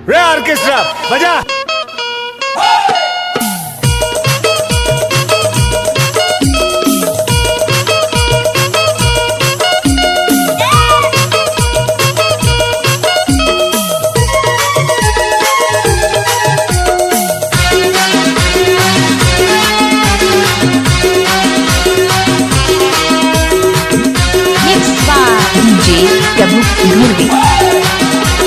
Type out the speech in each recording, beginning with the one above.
रे ऑर्केस्ट्रा बजा। प्रभु घुर्वी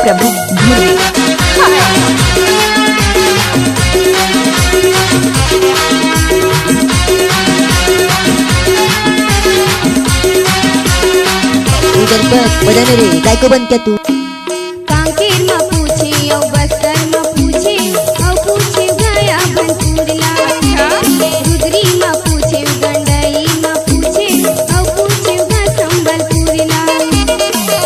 प्रभु घुर्वी उधर पर बजाने रे काय को बन क्या तू कांकेर में पूछे औ बस्तर में पूछे औ पूछे गया बनपुरला रुद्री में पूछे गंडई में पूछे औ पूछे गा संबलपुरला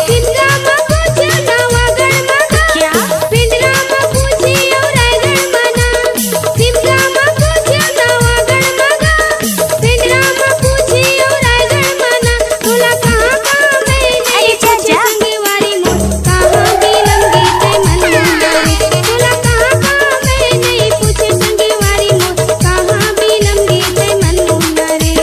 पिंजरा में पूछे नवागढ़ में क्या पिंजरा में पूछे औ रायगढ़ मना पिंजरा में पूछे नवागढ़ में पिंजरा में पूछे औ रायगढ़ मना तोला कहां कहां में नहीं पूछे संगीवारी मोर कहां बिलम गीते मन तोला कहां कहां में नहीं पूछे संगीवारी मोर कहां बिलम गीते मन रे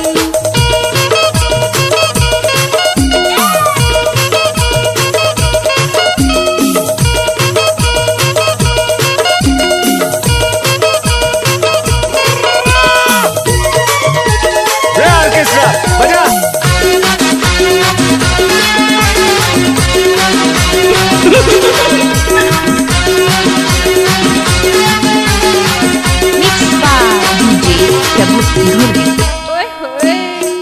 रे ऑर्केस्ट्रा बजा। प्रभु घुर्वी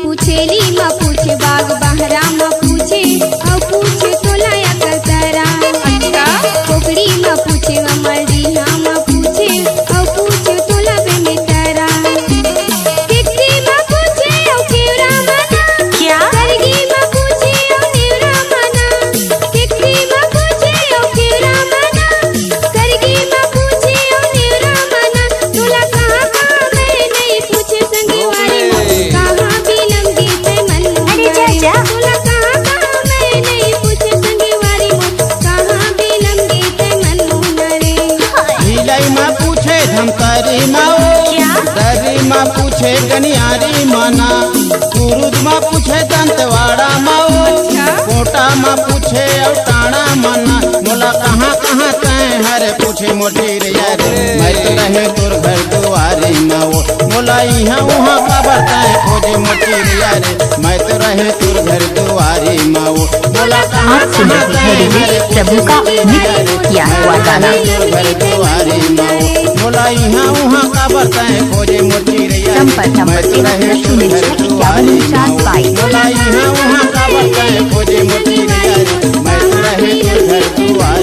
पूछेली माँ पूछे बाग बहरा माँ पूछे औ पूछे तोला या कसरा कोकड़ी माँ पूछे ममड़ी हाँ माँ पूछे औ पूछे तोला बे में तरा किक्की माँ पूछे औ केवरा मना क्या करगी माँ पूछे औ नेवरा मना किक्की माँ पूछे औ केवरा मना करगी माँ पूछे औ नेवरा मना तोला कहाँ कहाँ में नहीं पूछे संगीवारी मोर कहाँ बिलम गीते मन तोला कहाँ कहाँ में नहीं पूछे संगीवारी मोर कहाँ बिलम गीते मन रे भिलाई माँ पूछे धमकारी माँ दरी माँ पूछे गनियारी माना कुरुद माँ पूछे दंतवाड़ा माँ कोटा माँ पूछे और टाणा माना मोला कहाँ कहाँ तय हरे पूछे मोटी रे मैं तो रहे तोर घर दुआरी माँ मोला यहाँ वहाँ का बताए खोजे मोटी रे मैं तो रहे तोर घर दुआरी माँ मोला कहाँ आप सुन रहे हैं प्रभु का नित्य किया हुआ गाना घर दुआरी माँ मोला यहाँ वहाँ का बताए खोजे मोटी रे संपर्क नंबर 0065149 मोला यहाँ वहाँ का बताए खोजे मोटी रे मैं तो रहे तोर घर दुआरी